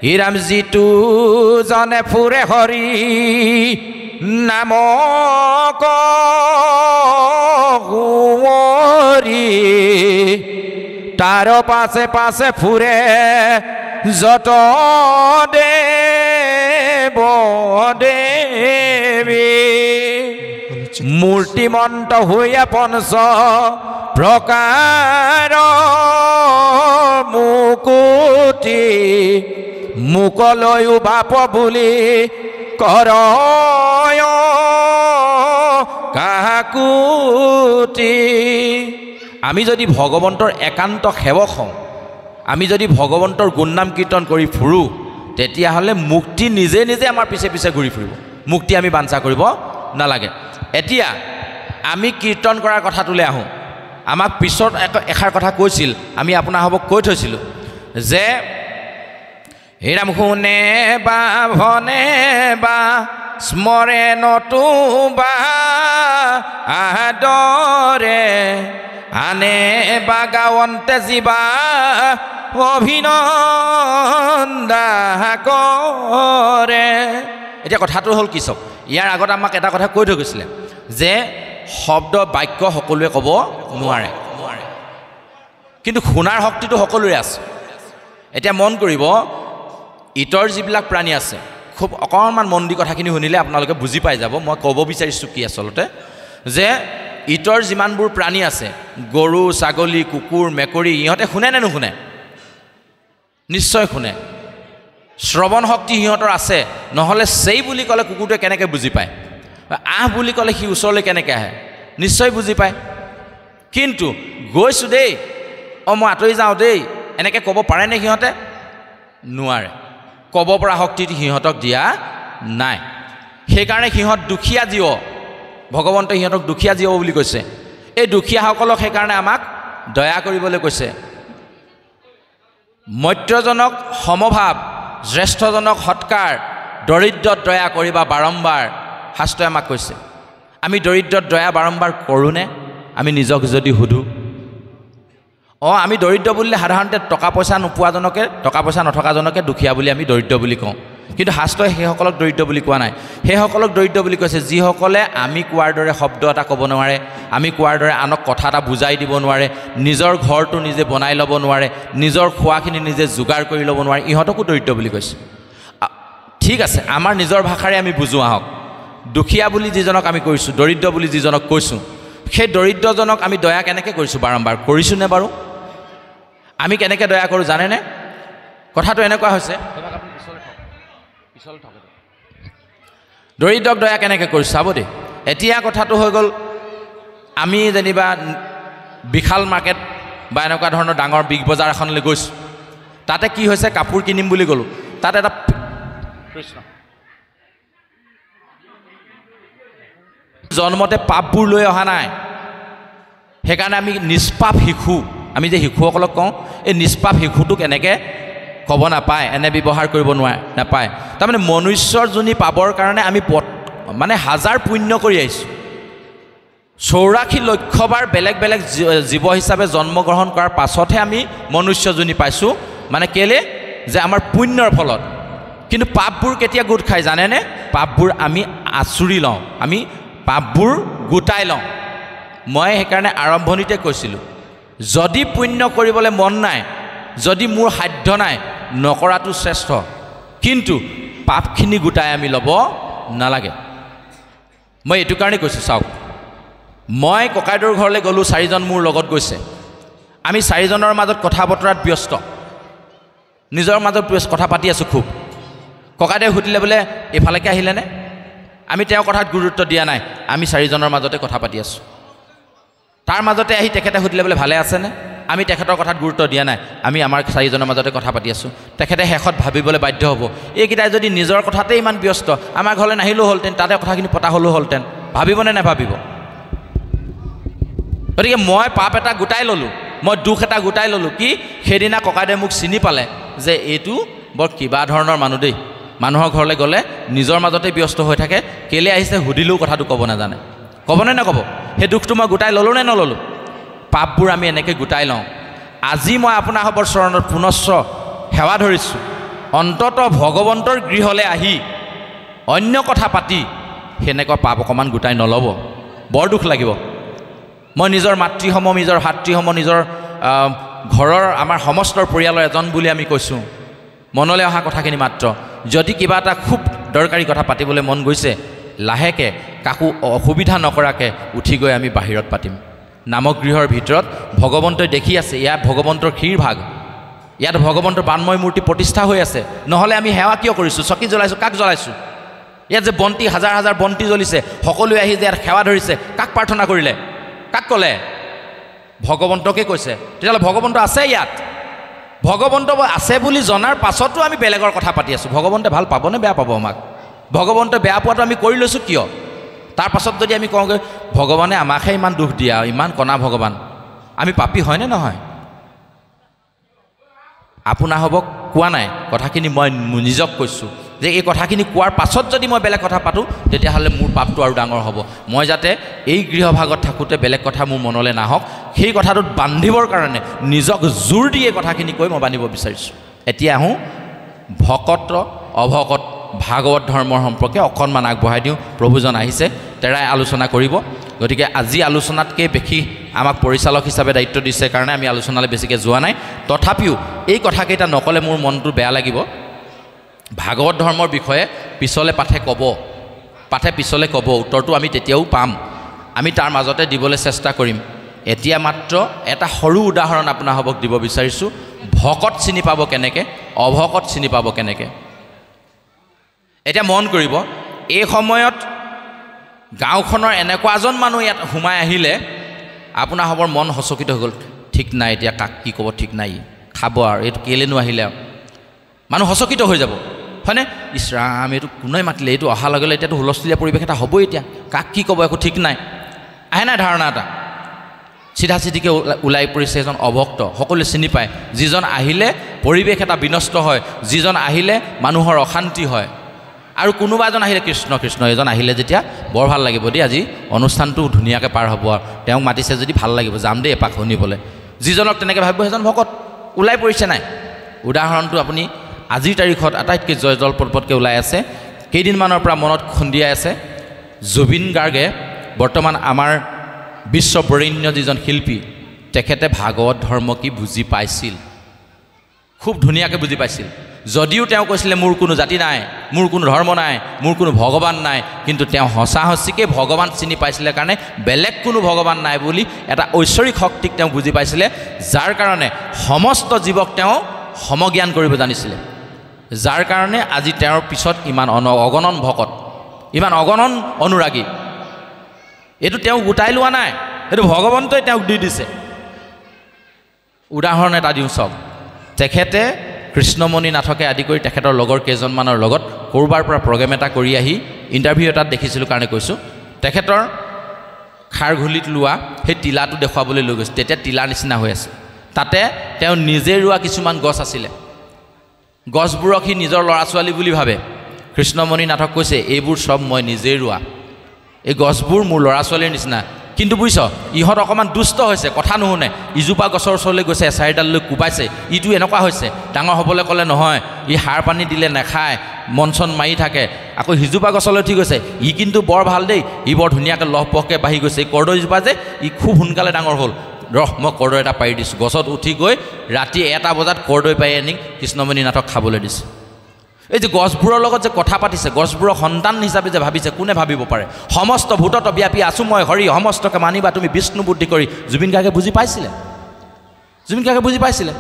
হীৰাম যিটো জনে ফুৰে হৰি নামক কুঁৱৰী তাৰ পাছে পাছে ফুৰে যত দেৱ দেৱী মূৰ্তিমন্ত হৈয়া পঞ্চ প্ৰকাৰ মুকুতি মুকলৈও বাপ বুলি কৰয় কাকুতি আমি যদি ভগৱন্তৰ একান্ত সেৱক হওঁ আমি যদি ভগৱন্তৰ গুণনাম কীৰ্তন কৰি ফুৰোঁ তেতিয়াহ'লে মুক্তি নিজে নিজে আমাৰ পিছে পিছে ঘূৰি ফুৰিব মুক্তি আমি বাঞ্ছা কৰিব নালাগে এতিয়া আমি কীৰ্তন কৰাৰ কথাটোলৈ আহোঁ আমাক পিছত এষাৰ কথা কৈছিল আমি আপোনাসবক কৈ থৈছিলোঁ যে হীৰাম শুনে বা ভনে বা স্মৰে নতুবা আদৰে আনে বা গাৱন্তে জীৱা অভিনন্দা কৰে এতিয়া কথাটো হ'ল কি চাওক ইয়াৰ আগত আমাক এটা কথা কৈ থৈ গৈছিলে যে শব্দ বাক্য সকলোৱে ক'ব নোৱাৰে কিন্তু শুনাৰ শক্তিটো সকলোৰে আছে এতিয়া মন কৰিব ইতৰ যিবিলাক প্ৰাণী আছে খুব অকণমান মন দি কথাখিনি শুনিলে আপোনালোকে বুজি পাই যাব মই ক'ব বিচাৰিছোঁ কি আচলতে যে ইতৰ যিমানবোৰ প্ৰাণী আছে গৰু ছাগলী কুকুৰ মেকুৰী ইহঁতে শুনে নে নুশুনে নিশ্চয় শুনে শ্ৰৱণ শক্তি সিহঁতৰ আছে নহ'লে সেই বুলি ক'লে কুকুৰটোৱে কেনেকৈ বুজি পায় আহ বুলি ক'লে সি ওচৰলৈ কেনেকৈ আহে নিশ্চয় বুজি পায় কিন্তু গৈছোঁ দেই মই আঁতৰি যাওঁ দেই এনেকৈ ক'ব পাৰেনে সিহঁতে নোৱাৰে ক'ব পৰা শক্তিটো সিহঁতক দিয়া নাই সেইকাৰণে সিহঁত দুখীয়া জীৱ ভগৱন্তই সিহঁতক দুখীয়া জীৱ বুলি কৈছে এই দুখীয়াসকলক সেইকাৰণে আমাক দয়া কৰিবলৈ কৈছে মৰ্ত্যজনক সমভাৱ জ্যেষ্ঠজনক সৎকাৰ দৰিদ্ৰত দয়া কৰিবা বাৰম্বাৰ শাস্ত্ৰই আমাক কৈছে আমি দৰিদ্ৰত দয়া বাৰম্বাৰ কৰোঁনে আমি নিজক যদি সোধোঁ আমি দৰিদ্ৰ বুলিলে সাধাৰণতে টকা পইচা নোপোৱাজনকে টকা পইচা নথকাজনকে দুখীয়া বুলি আমি দৰিদ্ৰ বুলি কওঁ কিন্তু শাস্ত্ৰই সেইসকলক দৰিদ্ৰ বুলি কোৱা নাই সেইসকলক দৰিদ্ৰ বুলি কৈছে যিসকলে আমি কোৱাৰ দৰে শব্দ এটা ক'ব নোৱাৰে আমি কোৱাৰ দৰে আনক কথা এটা বুজাই দিব নোৱাৰে নিজৰ ঘৰটো নিজে বনাই ল'ব নোৱাৰে নিজৰ খোৱাখিনি নিজে যোগাৰ কৰি ল'ব নোৱাৰে ইহঁতকো দৰিদ্ৰ বুলি কৈছে ঠিক আছে আমাৰ নিজৰ ভাষাৰে আমি বুজোঁ আহক দুখীয়া বুলি যিজনক আমি কৈছোঁ দৰিদ্ৰ বুলি যিজনক কৈছোঁ সেই দৰিদ্ৰজনক আমি দয়া কেনেকৈ কৰিছোঁ বাৰম্বাৰ কৰিছোঁনে বাৰু আমি কেনেকৈ দয়া কৰোঁ জানেনে কথাটো এনেকুৱা হৈছে দৰিদ্ৰক দয়া কেনেকৈ কৰিছোঁ চাব দেই এতিয়া কথাটো হৈ গ'ল আমি যেনিবা বিশাল মাৰ্কেট বা এনেকুৱা ধৰণৰ ডাঙৰ বিগ বজাৰ এখনলৈ গৈছোঁ তাতে কি হৈছে কাপোৰ কিনিম বুলি গ'লোঁ তাত এটা কৃষ্ণ জন্মতে পাপবোৰ লৈ অহা নাই সেইকাৰণে আমি নিষ্পাপ শিশু আমি যে শিশুসকলক কওঁ এই নিষ্পাপ শিশুটোক এনেকৈ ক'ব নাপায় এনে ব্যৱহাৰ কৰিব নাপায় তাৰমানে মনুষ্যৰ যোনি পাবৰ কাৰণে আমি মানে হাজাৰ পুণ্য কৰি আহিছোঁ 84 লক্ষবাৰ বেলেগ বেলেগ জীৱ হিচাপে জন্মগ্ৰহণ কৰাৰ পাছতহে আমি মনুষ্যজনী পাইছোঁ মানে কেলে যে আমাৰ পুণ্যৰ ফলত কিন্তু পাপবোৰ কেতিয়া গোট খাই জানেনে পাপবোৰ আমি আচুৰি লওঁ আমি পাপবোৰ গোটাই লওঁ মই সেইকাৰণে আৰম্ভণিতে কৈছিলোঁ যদি পুণ্য কৰিবলৈ মন নাই যদি মোৰ সাধ্য নাই নকৰাটো শ্ৰেষ্ঠ কিন্তু পাপখিনি গোটাই আমি ল'ব নালাগে মই এইটো কাৰণে কৈছোঁ চাওক মই ককাইদেউৰ ঘৰলৈ গ'লোঁ 4জন মোৰ লগত গৈছে আমি 4জনৰ মাজত কথা বতৰাত ব্যস্ত নিজৰ মাজত কথা পাতি আছোঁ খুব ককাইদেউ সুধিলে বোলে এইফালেকে আহিলেনে আমি তেওঁৰ কথাত গুৰুত্ব দিয়া নাই আমি 4জনৰ মাজতে কথা পাতি আছোঁ তাৰ মাজতে আহি তেখেতে সুধিলে বোলে ভালে আছেনে আমি তেখেতৰ কথাত গুৰুত্ব দিয়া নাই আমি আমাৰ 4জনৰ মাজতে কথা পাতি আছোঁ তেখেতে শেষত ভাবিবলৈ বাধ্য হ'ব এইকেইটাই যদি নিজৰ কথাতে ইমান ব্যস্ত আমাৰ ঘৰলৈ নাহিলেও হ'লহেঁতেন তাতে কথাখিনি পতা হ'লেও হ'লহেঁতেন ভাবিবনে নাভাবিব গতিকে মই পাপ এটা গোটাই ল'লোঁ মই দুখ এটা গোটাই ল'লোঁ কি সেইদিনা ককাইদেৱে মোক চিনি পালে যে এইটো বৰ কিবা ধৰণৰ মানুহ দেই মানুহৰ ঘৰলৈ গ'লে নিজৰ মাজতে ব্যস্ত হৈ থাকে কেলে আহিছে সুধিলেও কথাটো ক'ব নাজানে ক'বনে নক'ব সেই দুখটো মই গোটাই ল'লোঁ নে নল'লোঁ পাপবোৰ আমি এনেকৈ গোটাই লওঁ আজি মই আপোনাসবৰ চৰণত পুনশ্চ সেৱা ধৰিছোঁ অন্তত ভগৱন্তৰ গৃহলৈ আহি অন্য কথা পাতি সেনেকুৱা পাপ অকণমান গোটাই নল'ব, বৰ দুখ লাগিব। মই নিজৰ মাতৃসম, নিজৰ ভাতৃসম, নিজৰ ঘৰৰ আমাৰ সমস্তৰ পৰিয়ালৰ এজন বুলি আমি কৈছোঁ। মনলৈ অহা কথাখিনি মাত্ৰ। যদি কিবা এটা খুব দৰকাৰী কথা পাতিবলৈ মন গৈছে, লাহেকৈ কাকো অসুবিধা নকৰাকৈ উঠি গৈ আমি বাহিৰত পাতিম। নামগৃহৰ ভিতৰত ভগৱন্তই দেখি আছে, ইয়াত ভগৱন্তৰ ক্ষীৰ ভাগ, ইয়াত ভগৱন্তৰ বানময় মূৰ্তি প্ৰতিষ্ঠা হৈ আছে। নহ'লে আমি সেৱা কিয় কৰিছোঁ? চকী জ্বলাইছোঁ, কাক জ্বলাইছোঁ? ইয়াত যে বন্তি, হাজাৰ হাজাৰ বন্তি জ্বলিছে, সকলোৱে আহি যে ইয়াত সেৱা ধৰিছে, কাক প্ৰাৰ্থনা কৰিলে? কাক ক'লে? ভগৱন্তকে কৈছে। তেতিয়াহ'লে ভগৱন্ত আছে ইয়াত। ভগৱন্ত আছে বুলি জনাৰ পাছতো আমি বেলেগৰ কথা পাতি আছোঁ। ভগৱন্তে ভাল পাবনে বেয়া পাব আমাক? ভগৱন্তে বেয়া পোৱাটো আমি কৰি লৈছোঁ কিয়? তাৰ পাছত যদি আমি কওঁগৈ ভগৱানে আমাকহে ইমান দুখ দিয়া, ইমান কণা ভগৱান, আমি পাপী হয়নে নহয়? আপোনাৰ হ'ব কোৱা নাই, কথাখিনি মই নিজক কৈছোঁ যে এই কথাখিনি কোৱাৰ পাছত যদি মই বেলেগ কথা পাতোঁ তেতিয়াহ'লে মোৰ পাপটো আৰু ডাঙৰ হ'ব। মই যাতে এই গৃহভাগত থাকোঁতে বেলেগ কথা মোৰ মনলৈ নাহক, সেই কথাটোত বান্ধিবৰ কাৰণে নিজক জোৰ দি এই কথাখিনি কৈ মই বান্ধিব বিচাৰিছোঁ। এতিয়া আহোঁ ভকত অভকত ভাগৱত ধৰ্মৰ সম্পৰ্কে অকণমান আগবঢ়াই দিওঁ। প্ৰভুজন আহিছে, তেৰাই আলোচনা কৰিব। গতিকে আজি আলোচনাতকৈ বেছি আমাক পৰিচালক হিচাপে দায়িত্ব দিছে কাৰণে আমি আলোচনালৈ বেছিকৈ যোৱা নাই। তথাপিও এই কথাকেইটা নক'লে মোৰ মনটো বেয়া লাগিব। ভাগৱত ধৰ্মৰ বিষয়ে পিছলৈ পাঠে পিছলৈ ক'ব, উত্তৰটো আমি তেতিয়াও পাম। আমি তাৰ মাজতে দিবলৈ চেষ্টা কৰিম। এতিয়া মাত্ৰ এটা সৰু উদাহৰণ আপোনাসবক দিব বিচাৰিছোঁ। ভকত চিনি পাব কেনেকৈ, অভকত চিনি পাব কেনেকৈ। এতিয়া মন কৰিব, এই সময়ত গাঁওখনৰ এনেকুৱা এজন মানুহ ইয়াত সোমাই আহিলে আপোনাসবৰ মন সচকিত হৈ গ'ল। ঠিক নাই, এতিয়া কাক কি ক'ব ঠিক নাই, খাব আৰু এইটো কেলেনো আহিলে, মানুহ সচকিত হৈ যাব হয়নে? ইছৰাম, এইটো কোনে মাতিলে, এইটো অহাৰ লগে লগে এতিয়াতো হুলস্থুলীয়া পৰিৱেশ এটা হ'বই, এতিয়া কাক কি ক'ব একো ঠিক নাই, আহে নাই ধাৰণা এটা। চিধা চিধিকৈ ওলাই পৰিছে এজন অভক্ত, সকলোৱে চিনি পায়, যিজন আহিলে পৰিৱেশ এটা বিনষ্ট হয়, যিজন আহিলে মানুহৰ অশান্তি হয়। আৰু কোনোবা এজন আহিলে কৃষ্ণ কৃষ্ণ, এজন আহিলে যেতিয়া বৰ ভাল লাগিব দেই, আজি অনুষ্ঠানটো ধুনীয়াকৈ পাৰ হ'ব আৰু তেওঁক মাতিছে যদি ভাল লাগিব, যাম দেই এপাক শুনিবলৈ। যিজনক তেনেকৈ ভাবিব সেইজন ভকত ওলাই পৰিছে নাই। উদাহৰণটো আপুনি আজিৰ তাৰিখত আটাইতকৈ জয় জলপটপটকৈ ওলাই আছে, কেইদিনমানৰ পৰা মনত খুন্দিয়াই আছে। জুবিন গাৰ্গে বৰ্তমান আমাৰ বিশ্ববৰেণ্য যিজন শিল্পী, তেখেতে ভাগৱত ধৰ্ম কি বুজি পাইছিল, খুব ধুনীয়াকৈ বুজি পাইছিল। যদিও তেওঁ কৈছিলে মোৰ কোনো জাতি নাই, মোৰ কোনো ধৰ্ম নাই, মোৰ কোনো ভগৱান নাই, কিন্তু তেওঁ সঁচা সঁচিকৈ ভগৱান চিনি পাইছিলে কাৰণে বেলেগ কোনো ভগৱান নাই বুলি এটা ঐশ্বৰিক শক্তিক তেওঁ বুজি পাইছিলে, যাৰ কাৰণে সমস্ত জীৱক তেওঁ সমজ্ঞান কৰিব জানিছিলে, যাৰ কাৰণে আজি তেওঁৰ পিছত ইমান অগণন ভকত, ইমান অগণন অনুৰাগী। এইটো তেওঁ গোটাই লোৱা নাই, এইটো ভগৱন্তই তেওঁক দি দিছে। উদাহৰণ এটা দিওঁ চাওক। তেখেতে কৃষ্ণমণি নাথকে আদি কৰি তেখেতৰ লগৰ কেইজনমানৰ লগত ক'ৰবাৰ পৰা প্ৰগ্ৰেম এটা কৰি আহি ইণ্টাৰভিউ এটাত দেখিছিলোঁ কাৰণে কৈছোঁ, তেখেতৰ খাৰঘুলিত লোৱা সেই টিলাটো দেখুৱাবলৈ লৈ গৈছে। তেতিয়া টিলাৰ নিচিনা হৈ আছে, তাতে তেওঁ নিজে ৰোৱা কিছুমান গছ আছিলে, গছবোৰক সি নিজৰ ল'ৰা ছোৱালী বুলি ভাবে। কৃষ্ণমণি নাথক কৈছে এইবোৰ চব মই নিজেই ৰোৱা, এই গছবোৰ মোৰ ল'ৰা ছোৱালীৰ নিচিনা। কিন্তু বুজিছ, ইহঁত অকণমান দুষ্ট হৈছে, কথা নুশুনে, ইজোপা গছৰ ওচৰলৈ গৈছে, এচাৰিডাল লৈ কোবাইছে, ইটো এনেকুৱা হৈছে, ডাঙৰ হ'বলৈ ক'লে নহয়, ই সাৰ পানী দিলে নাখায়, মন চন মাৰি থাকে। আকৌ সিজোপা গছলৈ উঠি গৈছে, ই কিন্তু বৰ ভাল দেই, ই বৰ ধুনীয়াকৈ লহপহকৈ বাঢ়ি গৈছে। এই কৰ্দৈজোপা যে ই খুব সোনকালে ডাঙৰ হ'ল, ৰহ মই কৰ্দৈ এটা পাৰি দিছোঁ। গছত উঠি গৈ ৰাতি 1টা বজাত কৰ্দৈ পাৰি আনি কৃষ্ণমণি নাথক খাবলৈ দিছে। এই যে গছবোৰৰ লগত যে কথা পাতিছে, গছবোৰক সন্তান হিচাপে যে ভাবিছে, কোনে ভাবিব পাৰে? সমস্ত ভূতত ব্যাপী আছোঁ মই হৰি, সমস্তকে মানিবা তুমি বিষ্ণু বুদ্ধি কৰি। জুবিন গাৰ্গে বুজি পাইছিলে, জুবিন গাৰ্গে বুজি পাইছিলে।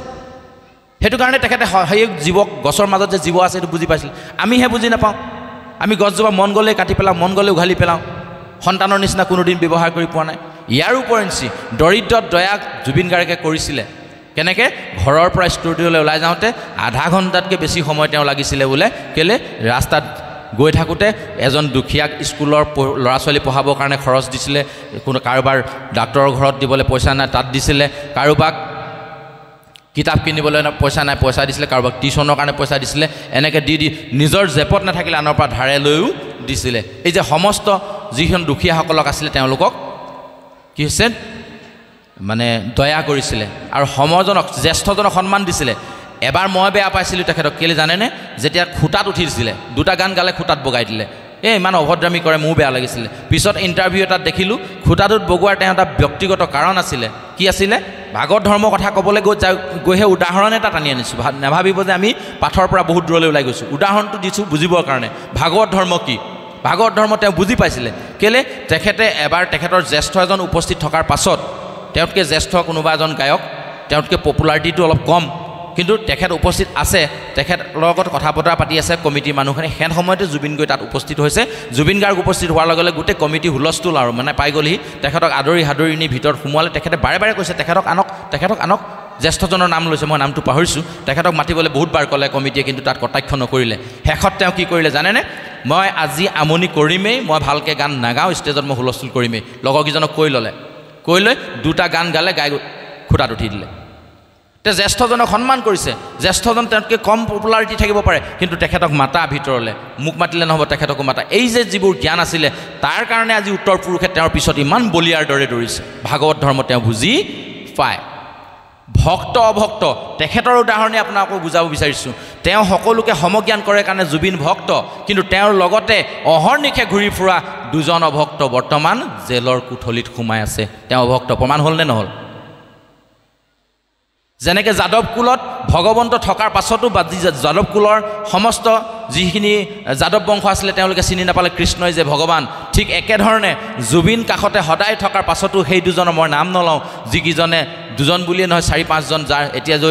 সেইটো কাৰণে তেখেতে সেই জীৱক, গছৰ মাজত যে জীৱ আছে সেইটো বুজি পাইছিল। আমিহে বুজি নাপাওঁ। আমি গছজোপা মন গ'লেই কাটি পেলাওঁ, মন গ'লে উঘালি পেলাওঁ, সন্তানৰ নিচিনা কোনোদিন ব্যৱহাৰ কৰি পোৱা নাই। ইয়াৰ উপৰিঞ্চি দৰিদ্ৰত দয়াক জুবিন গাৰ্গে কৰিছিলে কেনেকৈ? ঘৰৰ পৰা ষ্টুডিঅ'লৈ ওলাই যাওঁতে আধা ঘণ্টাতকৈ বেছি সময় তেওঁ লাগিছিলে বোলে। কেলৈ? ৰাস্তাত গৈ থাকোঁতে এজন দুখীয়াক স্কুলৰ ল'ৰা ছোৱালী পঢ়াবৰ কাৰণে খৰচ দিছিলে, কোনো কাৰোবাৰ ডাক্তৰৰ ঘৰত দিবলৈ পইচা নাই তাত দিছিলে, কাৰোবাক কিতাপ কিনিবলৈ পইচা নাই পইচা দিছিলে, কাৰোবাক টিউশ্যনৰ কাৰণে পইচা দিছিলে, এনেকৈ দি দি নিজৰ জেপত নাথাকিলে আনৰ পৰা ধাৰে লৈও দিছিলে। এই যে সমস্ত যিখন দুখীয়াসকলক আছিলে তেওঁলোকক কি হৈছে মানে দয়া কৰিছিলে আৰু সমাজজনক জ্যেষ্ঠজনক সন্মান দিছিলে। এবাৰ মই বেয়া পাইছিলোঁ তেখেতক, কেলৈ জানেনে? যেতিয়া খুটাত উঠিছিলে, দুটা গান গালে খুটাত বগাই দিলে, ইমান অভদ্ৰামী কৰে, মোৰ বেয়া লাগিছিলে। পিছত ইণ্টাৰভিউ এটাত দেখিলোঁ খুটাটোত বগোৱাৰ তেওঁ এটা ব্যক্তিগত কাৰণ আছিলে। কি আছিলে? ভাগৱত ধৰ্মৰ কথা ক'বলৈ গৈহে উদাহৰণ এটা টানি আনিছোঁ। নাভাবিব যে আমি পাঠৰ পৰা বহুত দূৰলৈ ওলাই গৈছোঁ। উদাহৰণটো দিছোঁ বুজিবৰ কাৰণে। ভাগৱত ধৰ্ম কি? ভাগৱত ধৰ্ম তেওঁ বুজি পাইছিলে। কেলৈ? তেখেতে এবাৰ তেখেতৰ জ্যেষ্ঠ এজন উপস্থিত থকাৰ পাছত, তেওঁতকৈ জ্যেষ্ঠ কোনোবা এজন গায়ক, তেওঁতকৈ পপুলাৰিটিটো অলপ কম, কিন্তু তেখেত উপস্থিত আছে, তেখেতৰ লগত কথা বতৰা পাতি আছে কমিটিৰ মানুহখিনি। সেই সময়তে জুবিন গৈ তাত উপস্থিত হৈছে। জুবিন গাৰ্গ উপস্থিত হোৱাৰ লগে লগে গোটেই কমিটি হুলস্থুল আৰু মানে পাই গ'লহি। তেখেতক আদৰি সাদৰি নি ভিতৰত সোমোৱালে। তেখেতে বাৰে বাৰে কৈছে তেখেতক আনক। জ্যেষ্ঠজনৰ নাম লৈছে, মই নামটো পাহৰিছোঁ। তেখেতক মাতিবলৈ বহুতবাৰ ক'লে কমিটিয়ে, কিন্তু তাত কটাক্ষ নকৰিলে। শেষত তেওঁ কি কৰিলে জানেনে? মই আজি আমনি কৰিমেই, মই ভালকৈ গান নাগাওঁ, ষ্টেজত মই হুলস্থুল কৰিমেই। লগৰকেইজনক কৈ ল'লে, কৈ লৈ দুটা গান গালে, গাই খুটাত উঠি দিলে। তে জ্যেষ্ঠজনক সন্মান কৰিছে। জ্যেষ্ঠজন তেওঁতকৈ কম পপুলাৰিটি থাকিব পাৰে, কিন্তু তেখেতক মাতা ভিতৰলৈ, মোক মাতিলে নহ'ব, তেখেতকো মাতা। এই যে যিবোৰ জ্ঞান আছিলে, তাৰ কাৰণে আজি উত্তৰ পুৰুষে তেওঁৰ পিছত ইমান বলিয়াৰ দৰে দৌৰিছে। ভাগৱত ধৰ্ম তেওঁ বুজি পায়। ভক্ত অভক্ত তেখেতৰ উদাহৰণে আপোনাকো বুজাব বিচাৰিছোঁ। তেওঁ সকলোকে সমজ্ঞান কৰে কাৰণে জুবিন ভক্ত, কিন্তু তেওঁৰ লগতে অহৰ্নিশে ঘূৰি ফুৰা দুজন অভক্ত বৰ্তমান জেলৰ কোঠলিত সোমাই আছে। তেওঁ অভক্ত প্ৰমাণ হ'ল নে নহ'ল? যেনেকৈ যাদৱ কুলত ভগৱন্ত থকাৰ পাছতো বা যাদৱ কুলৰ সমস্ত যিখিনি যাদৱ বংশ আছিলে তেওঁলোকে চিনি নাপালে কৃষ্ণই যে ভগৱান, ঠিক একেধৰণে জুবিন কাষতে সদায় থকাৰ পাছতো সেই দুজনৰ মই নাম নলওঁ, যিকেইজনে দুজন বুলিয়ে নহয় 4-5জন, যাৰ এতিয়া যে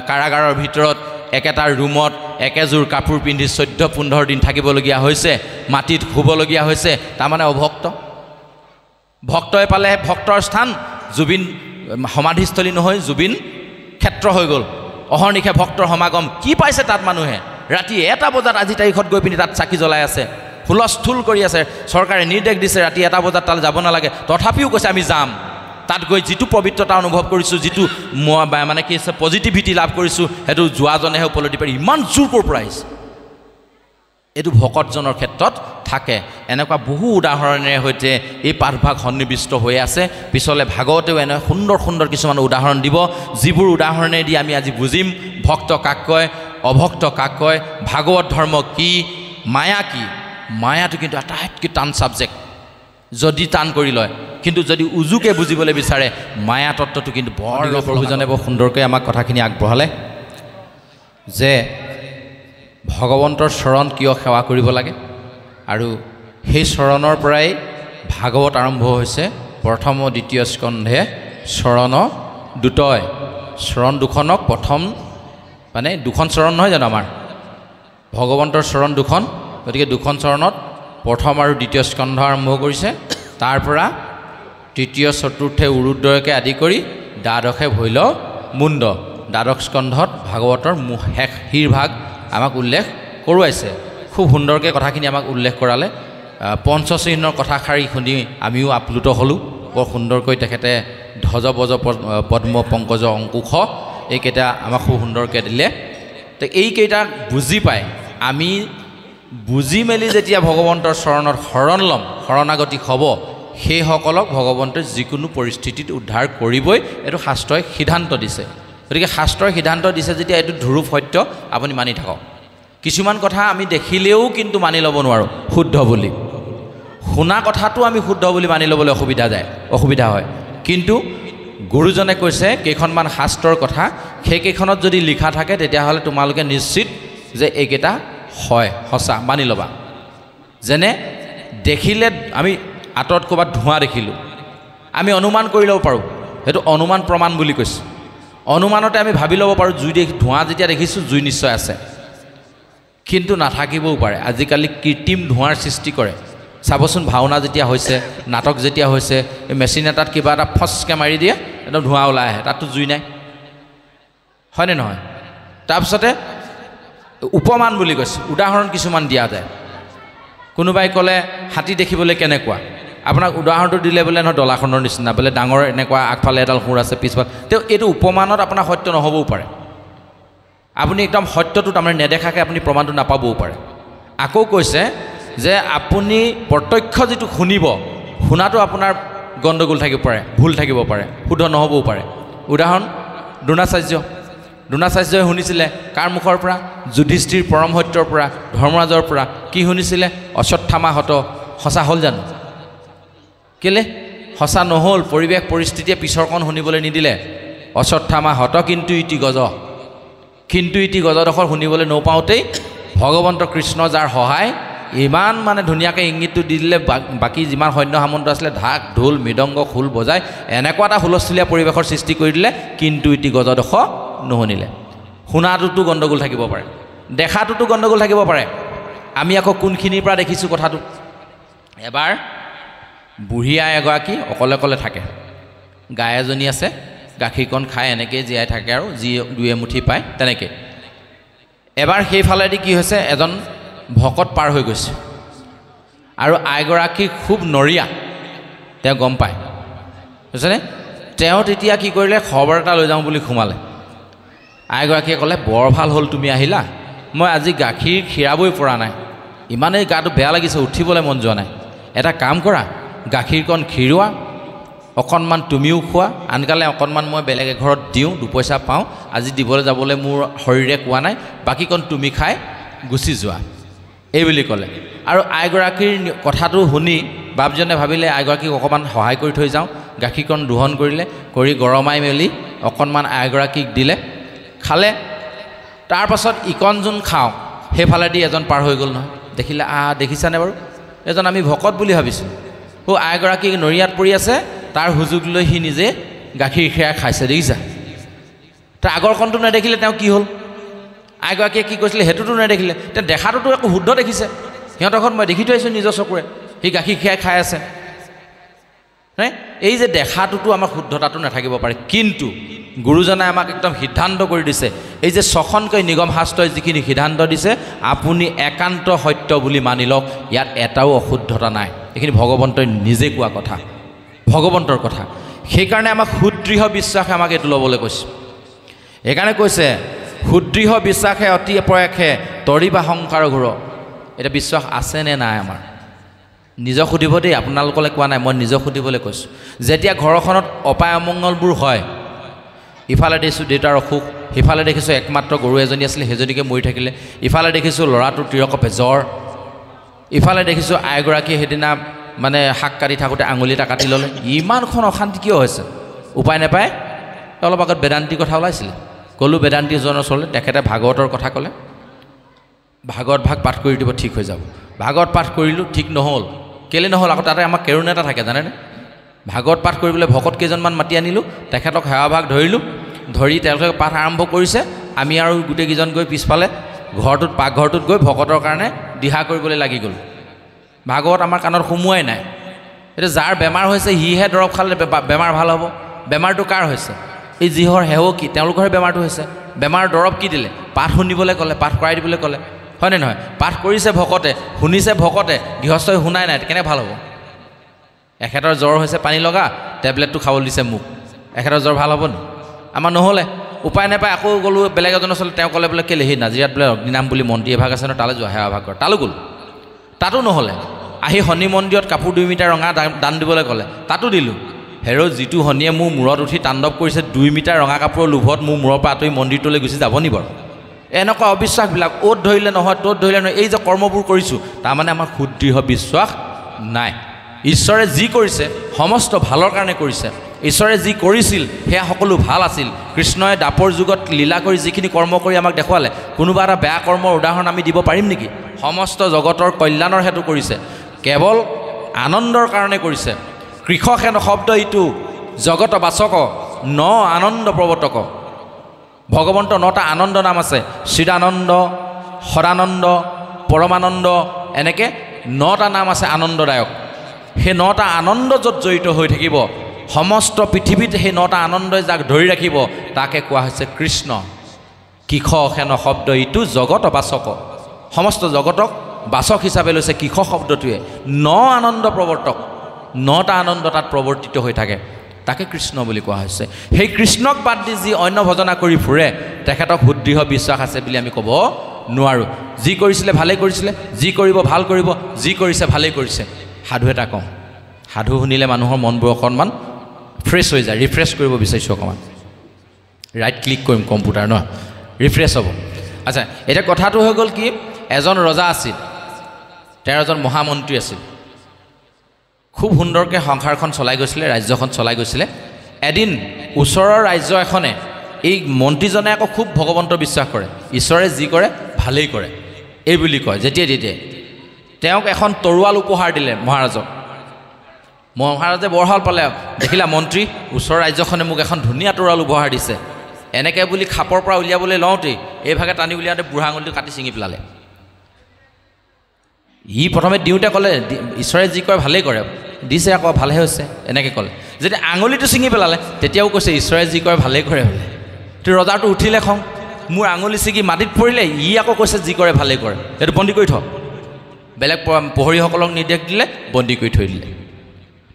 কাৰাগাৰৰ ভিতৰত একেটা ৰুমত একেযোৰ কাপোৰ পিন্ধি 14-15 দিন থাকিবলগীয়া হৈছে, মাটিত শুবলগীয়া হৈছে, তাৰমানে অভক্ত। ভক্তই পালে ভক্তৰ স্থান, জুবিন সমাধিস্থলী নহয়, জুবিন ক্ষেত্ৰ হৈ গ'ল। অহৰ্নিশে ভক্তৰ সমাগম। কি পাইছে তাত মানুহে? ৰাতি 1টা বজাত আজি তাৰিখত গৈ পিনি তাত চাকি জ্বলাই আছে, হুলস্থুল কৰি আছে। চৰকাৰে নিৰ্দেশ দিছে ৰাতি 1টা বজাত তালৈ যাব নালাগে, তথাপিও কৈছে আমি যাম। তাত গৈ যিটো পবিত্ৰতা অনুভৱ কৰিছোঁ, যিটো মানে কি আছে পজিটিভিটি লাভ কৰিছোঁ, সেইটো যোৱাজনেহে উপলব্ধি পাৰি। ইমান জোৰ ক'ৰ পৰা আহিছে? এইটো ভকতজনৰ ক্ষেত্ৰত থাকে। এনেকুৱা বহু উদাহৰণেৰে সৈতে এই পাঠভাগ সন্নিৱিষ্ট হৈ আছে। পিছলৈ ভাগৱতেও এনে সুন্দৰ সুন্দৰ কিছুমান উদাহৰণ দিব, যিবোৰ উদাহৰণেদি আমি আজি বুজিম ভক্ত কাক কয়, অভক্ত কাক কয়, ভাগৱত ধৰ্ম কি, মায়া কি। মায়াটো কিন্তু আটাইতকৈ টান ছাবজেক্ট যদি টান কৰি লয়, কিন্তু যদি উজুকে বুজিবলৈ বিচাৰে মায়া তত্ত্বটো কিন্তু বৰ। প্ৰভুজনে বৰ সুন্দৰকৈ আমাক কথাখিনি আগবঢ়ালে যে ভগৱন্তৰ চৰণ কিয় সেৱা কৰিব লাগে, আৰু সেই চৰণৰ পৰাই ভাগৱত আৰম্ভ হৈছে। প্ৰথম ও দ্বিতীয় স্কন্ধে চৰণ দুটয়। চৰণ দুখনক প্ৰথম মানে দুখন চৰণ নহয় জানো আমাৰ ভগৱন্তৰ চৰণ দুখন, গতিকে দুখন চৰণত প্ৰথম আৰু দ্বিতীয় স্কন্ধ আৰম্ভ কৰিছে। তাৰ পৰা তৃতীয় চতুৰ্থে উৰুদ্ৰয়কে আদি কৰি দ্বাদশে ভৈল মুণ্ড, দ্বাদশ স্কন্ধত ভাগৱতৰ শেষ শিৰভাগ আমাক উল্লেখ কৰোৱাইছে। খুব সুন্দৰকৈ কথাখিনি আমাক উল্লেখ কৰালে। পঞ্চচিহ্নৰ কথাষাৰি শুনি আমিও আপ্লুত হ'লোঁ। বৰ সুন্দৰকৈ তেখেতে ধ্বজ বজ পদ্ম পংকজ অংকুশ এইকেইটা আমাক খুব সুন্দৰকৈ দিলে। তো এইকেইটা বুজি পাই আমি বুজি মেলি যেতিয়া ভগৱন্তৰ চৰণত শৰণ ল'ম, শৰণাগতি হ'ব, সেইসকলক ভগৱন্তই যিকোনো পৰিস্থিতিত উদ্ধাৰ কৰিবই, এইটো শাস্ত্ৰই সিদ্ধান্ত দিছে। গতিকে শাস্ত্ৰই সিদ্ধান্ত দিছে যেতিয়া এইটো ধ্ৰুৱ সত্য, আপুনি মানি থাকক। কিছুমান কথা আমি দেখিলেও কিন্তু মানি ল'ব নোৱাৰোঁ শুদ্ধ বুলি। শুনা কথাটো আমি শুদ্ধ বুলি মানি ল'বলৈ অসুবিধা হয়। কিন্তু গুৰুজনে কৈছে কেইখনমান শাস্ত্ৰৰ কথা, সেইকেইখনত যদি লিখা থাকে তেতিয়াহ'লে তোমালোকে নিশ্চিত যে এইকেইটা হয়, সঁচা, মানি ল'বা। যেনে দেখিলে আমি আঁতৰত ক'ৰবাত ধোঁৱা দেখিলোঁ, আমি অনুমান কৰি ল'ব পাৰোঁ, সেইটো অনুমান প্ৰমাণ বুলি কৈছে। অনুমানতে আমি ভাবি ল'ব পাৰোঁ ধোঁৱা যেতিয়া দেখিছোঁ জুই নিশ্চয় আছে, কিন্তু নাথাকিবও পাৰে। আজিকালি কৃত্ৰিম ধোঁৱাৰ সৃষ্টি কৰে। চাবচোন ভাওনা যেতিয়া হৈছে, নাটক যেতিয়া হৈছে, এই মেচিন এটাত কিবা এটা ফচকৈ মাৰি দিয়ে, একদম ধোঁৱা ওলাই আহে, তাততো জুই নাই, হয়নে নহয়? তাৰপিছতে উপমান বুলি কৈছে, উদাহৰণ কিছুমান দিয়া যায়। কোনোবাই ক'লে হাতী দেখিবলৈ কেনেকুৱা, আপোনাক উদাহৰণটো দিলে বোলে নহয় দলাখনৰ নিচিনা, বোলে ডাঙৰ এনেকুৱা আগফালে এডাল সুৰ আছে, পিছফালে। তেওঁ এইটো উপমানত আপোনাৰ সত্য নহ'বও পাৰে। আপুনি একদম সত্যটো তাৰমানে নেদেখাকৈ আপুনি প্ৰমাণটো নাপাবও পাৰে। আকৌ কৈছে যে আপুনি প্ৰত্যক্ষ যিটো শুনিব, শুনাটো আপোনাৰ গণ্ডগোল থাকিব পাৰে, ভুল থাকিব পাৰে, শুদ্ধ নহ'বও পাৰে। উদাহৰণ দ্ৰোণাচাৰ্য, দ্ৰোণাচাৰ্যই শুনিছিলে কাৰ মুখৰ পৰা? যুধিষ্ঠিৰ পৰম সত্যৰ পৰা, ধৰ্মৰাজৰ পৰা। কি শুনিছিলে? অশ্বত্থামাহত। সঁচা হ'ল জানো? কেলে সঁচা নহ'ল? পৰিৱেশ পৰিস্থিতিয়ে পিছৰকণ শুনিবলৈ নিদিলে। অশ্বত্থামাহত কিন্তু ইতি গজ, কিন্তু ইতি গজডোখৰ শুনিবলৈ নপাওঁতেই ভগৱন্ত কৃষ্ণ যাৰ সহায় ইমান মানে ধুনীয়াকৈ ইংগিতটো দি দিলে, বাকী যিমান সৈন্য সামন্ত আছিলে ঢাক ঢোল মৃদংগ খোল বজাই এনেকুৱা এটা হুলস্থুলীয়া পৰিৱেশৰ সৃষ্টি কৰি দিলে, কিন্তু ইতি গজডোখৰ নুশুনিলে। শুনাটোতো গণ্ডগোল থাকিব পাৰে, দেখাটোতো গণ্ডগোল থাকিব পাৰে। আমি আকৌ কোনখিনিৰ পৰা দেখিছোঁ কথাটো? এবাৰ বুঢ়ী আই এগৰাকী অকলে অকলে থাকে, গাই এজনী আছে, গাখীৰকণ খাই এনেকৈ জীয়াই থাকে আৰু যি দুই এমুঠি পায় তেনেকৈ। এবাৰ সেইফালেদি কি হৈছে, এজন ভকত পাৰ হৈ গৈছে আৰু আইগৰাকী খুব নৰীয়া, তেওঁ গম পায়, বুজিছেনে? তেওঁ তেতিয়া কি কৰিলে, খবৰ এটা লৈ যাওঁ বুলি সোমালে। আইগৰাকীয়ে ক'লে, বৰ ভাল হ'ল তুমি আহিলা, মই আজি গাখীৰ খীৰাবই পৰা নাই, ইমানেই গাটো বেয়া লাগিছে, উঠিবলৈ মন যোৱা নাই। এটা কাম কৰা, গাখীৰকণ খীৰোৱা, অকণমান তুমিও খোৱা, আনকালে অকণমান মই বেলেগ এঘৰত দিওঁ, দুপইচা পাওঁ, আজি দিবলৈ যাবলৈ মোৰ শৰীৰে কোৱা নাই, বাকীকণ তুমি খাই গুচি যোৱা, এই বুলি ক'লে। আৰু আইগৰাকীৰ কথাটো শুনি বাপজনে ভাবিলে আইগৰাকীক অকণমান সহায় কৰি থৈ যাওঁ। গাখীৰকণ দোহন কৰিলে, কৰি গৰমাই মেলি অকণমান আইগৰাকীক দিলে, খালে। তাৰপাছত ইকণ যোন খাওঁ, সেইফালেদি এজন পাৰ হৈ গ'ল নহয়। দেখিলে, দেখিছানে বাৰু, এজন আমি ভকত বুলি ভাবিছোঁ, আইগৰাকী নৰিয়াত পৰি আছে, তাৰ সুযোগ লৈ সি নিজে গাখীৰ খীৰাই খাইছে, দেখিছা? তাৰ আগৰকণটো নেদেখিলে তেওঁ কি হ'ল? আইগৰাকীয়ে কি কৈছিলে সেইটোতো নেদেখিলে, তেওঁ দেখাটোতো একো শুদ্ধ দেখিছে। সিহঁতৰ ঘৰত মই দেখি থৈ আহিছোঁ নিজৰ চকুৰে, সি গাখীৰ খীৰাই খাই আছে। এই যে দেখাটোতো আমাৰ শুদ্ধতাটো নাথাকিব পাৰে, কিন্তু গুৰুজনে আমাক একদম সিদ্ধান্ত কৰি দিছে, এই যে 6খনকৈ নিগম শাস্ত্ৰই যিখিনি সিদ্ধান্ত দিছে, আপুনি একান্ত সত্য বুলি মানি লওক, ইয়াত এটাও অশুদ্ধতা নাই। এইখিনি ভগৱন্তই নিজে কোৱা কথা, ভগৱন্তৰ কথা। সেইকাৰণে আমাক সুদৃঢ় বিশ্বাসে আমাক এইটো ল'বলৈ কৈছে। সেইকাৰণে কৈছে, সুদৃঢ় বিশ্বাসে অতি প্ৰয়াসে তৰিবা সংসাৰ ঘূৰ। এতিয়া বিশ্বাস আছেনে নাই আমাৰ? নিজক সুধিব দেই, আপোনালোকলৈ কোৱা নাই, মই নিজক সুধিবলৈ কৈছোঁ। যেতিয়া ঘৰখনত অপায় অমংগলবোৰ হয়, ইফালে দেখিছোঁ দেউতাৰ অসুখ, সিফালে দেখিছোঁ একমাত্ৰ গৰু এজনী আছিলে সেইজনীকে মৰি থাকিলে, ইফালে দেখিছোঁ ল'ৰাটোৰ তিৰকপে জ্বৰ, ইফালে দেখিছোঁ আইগৰাকীয়ে সেইদিনা মানে শাক কাটি থাকোঁতে আঙুলি এটা কাটি ল'লে। ইমানখন অশান্তি কিয় হৈছে? উপায় নাপায় অলপ আগত বেদান্তিৰ কথা ওলাইছিলে, ক'লোঁ বেদান্তি এজনৰ ওচৰলৈ, তেখেতে ভাগৱতৰ কথা ক'লে, ভাগৱত ভাগ পাঠ কৰি দিব, ঠিক হৈ যাব। ভাগৱত পাঠ কৰিলোঁ, ঠিক নহ'ল। কেলৈ নহ'ল? আকৌ তাতে আমাৰ কেৰুণ এটা থাকে জানেনে? ভাগৱত পাঠ কৰিবলৈ ভকত কেইজনমান মাতি আনিলোঁ, তেখেতক সেৱাভাগ ধৰিলোঁ, ধৰি তেওঁলোকে পাঠ আৰম্ভ কৰিছে। আমি আৰু গোটেইকেইজন গৈ পিছফালে ঘৰটোত, পাকঘৰটোত গৈ ভকতৰ কাৰণে দিহা কৰিবলৈ লাগি গ'লোঁ। ভাগৱত আমাৰ কাণত সোমোৱাই নাই। এতিয়া যাৰ বেমাৰ হৈছে সিহে দৰৱ খালে বেমাৰ ভাল হ'ব। বেমাৰটো কাৰ হৈছে? এই যিহৰ সেৱকী, তেওঁলোকৰহে বেমাৰটো হৈছে। বেমাৰ দৰৱ কি দিলে? পাঠ শুনিবলৈ ক'লে, পাঠ কৰাই দিবলৈ ক'লে, হয়নে নহয়? পাঠ কৰিছে ভকতে, শুনিছে ভকতে, গৃহস্থই শুনাই নাই, কেনে ভাল হ'ব? এখেতৰ জ্বৰ হৈছে, পানী লগা, টেবলেটটো খাবলৈ দিছে মোক, এখেতৰ জ্বৰ ভাল হ'ব নি? আমাৰ নহ'লে উপায় নাপায় আকৌ গ'লোঁ বেলেগ এজনৰ ওচৰলৈ, তেওঁ ক'লে বোলে কেলৈ সেই নাজিৰাত বোলে অগ্নিনাম বুলি মন্দিৰ এভাগ আছে ন, তালৈ যোৱা, সেৱাভাগ কৰ, তালৈ গ'লোঁ, তাতো নহ'লে। আহি শনি মন্দিৰত কাপোৰ 2 মিটাৰ ৰঙা দান দিবলৈ ক'লে, তাতো দিলোঁ। হেৰ' যিটো শনিয়ে মোৰ মূৰত উঠি তাণ্ডৱ কৰিছে, 2 মিটাৰ ৰঙা কাপোৰৰ লোভত মোৰ মূৰৰ পৰা আঁতৰি মন্দিৰটোলৈ গুচি যাব নি বাৰু? এনেকুৱা অবিশ্বাসবিলাক অ'ত ধৰিলে নহয়, ত'ত ধৰিলে নহয়, এই যে কৰ্মবোৰ কৰিছোঁ, তাৰমানে আমাৰ সুদৃঢ় বিশ্বাস নাই। ঈশ্বৰে যি কৰিছে সমস্ত ভালৰ কাৰণে কৰিছে। ঈশ্বৰে যি কৰিছিল সেয়া সকলো ভাল আছিল। কৃষ্ণই দাপৰ যুগত লীলা কৰি যিখিনি কৰ্ম কৰি আমাক দেখুৱালে, কোনোবা এটা বেয়া কৰ্মৰ উদাহৰণ আমি দিব পাৰিম নেকি? সমস্ত জগতৰ কল্যাণৰ হেতু কৰিছে, কেৱল আনন্দৰ কাৰণে কৰিছে। কৃষক হেন শব্দ ইটো জগত বাচক ন আনন্দ প্ৰৱৰ্তক। ভগৱন্ত 9টা আনন্দ নাম আছে, চিদানন্দ, সদানন্দ, পৰমানন্দ, এনেকৈ 9টা নাম আছে আনন্দদায়ক। সেই 9টা আনন্দ য'ত জড়িত হৈ থাকিব, সমস্ত পৃথিৱীত সেই 9টা আনন্দই যাক ধৰি ৰাখিব, তাকে কোৱা হৈছে কৃষ্ণ। কৃষক হেন শব্দ ইটো জগত বাচক, সমস্ত জগতক বাচক হিচাপে লৈছে কৃষক শব্দটোৱে। 9 আনন্দ প্ৰৱৰ্তক, 9টা আনন্দ তাত প্ৰৱৰ্তিত হৈ থাকে, তাকে কৃষ্ণ বুলি কোৱা হৈছে। সেই কৃষ্ণক বাদ দি যি অন্য ভজনা কৰি ফুৰে, তেখেতক সুদৃঢ় বিশ্বাস আছে বুলি আমি ক'ব নোৱাৰোঁ। যি কৰিছিলে ভালেই কৰিছিলে, যি কৰিব ভাল কৰিব, যি কৰিছে ভালেই কৰিছে। সাধু এটা কওঁ, সাধু শুনিলে মানুহৰ মনবোৰ অকণমান ফ্ৰেছ হৈ যায়, ৰিফ্ৰেছ কৰিব বিচাৰিছোঁ অকণমান। ৰাইট ক্লিক কৰিম কম্পিউটাৰ ন ৰিফ্ৰেছ হ'ব আচ্ছা এতিয়া কথাটো হৈ গ'ল কি এজন ৰজা আছিল 13জন মহামন্ত্ৰী আছিল খুব সুন্দৰকৈ সংসাৰখন চলাই গৈছিলে ৰাজ্যখন চলাই গৈছিলে এদিন ওচৰৰ ৰাজ্য এখনে এই মন্ত্ৰীজনে আকৌ খুব ভগৱন্তৰ বিশ্বাস কৰে ঈশ্বৰে যি কৰে ভালেই কৰে এই বুলি কয় যেতিয়াই তেওঁক এখন তৰোৱাল উপহাৰ দিলে মহাৰাজে বৰ ভাল পালে দেখিলা মন্ত্ৰী ওচৰৰ ৰাজ্যখনে মোক এখন ধুনীয়া তৰোৱাল উপহাৰ দিছে এনেকৈ বুলি খাপৰ পৰা উলিয়াবলৈ লওঁতেই এইভাগে টানি উলিয়াওঁতে বুঢ়া আঙুলিটো কাটি ছিঙি পেলালে ই প্ৰথমে দিওঁতে ক'লে ঈশ্বৰে যি কৰে ভালেই কৰে দিছে আকৌ ভালহে হৈছে এনেকৈ ক'লে যেতিয়া আঙুলিটো ছিঙি পেলালে তেতিয়াও কৈছে ঈশ্বৰে যি কৰে ভালেই কৰে বোলে তো ৰজাটো উঠিলে খং মোৰ আঙুলি ছিঙি মাটিত পৰিলে ই আকৌ কৈছে যি কৰে ভালেই কৰে এইটো বন্দী কৰি থ বেলেগ প্ৰহৰীসকলক নিৰ্দেশ দিলে বন্দী কৰি থৈ দিলে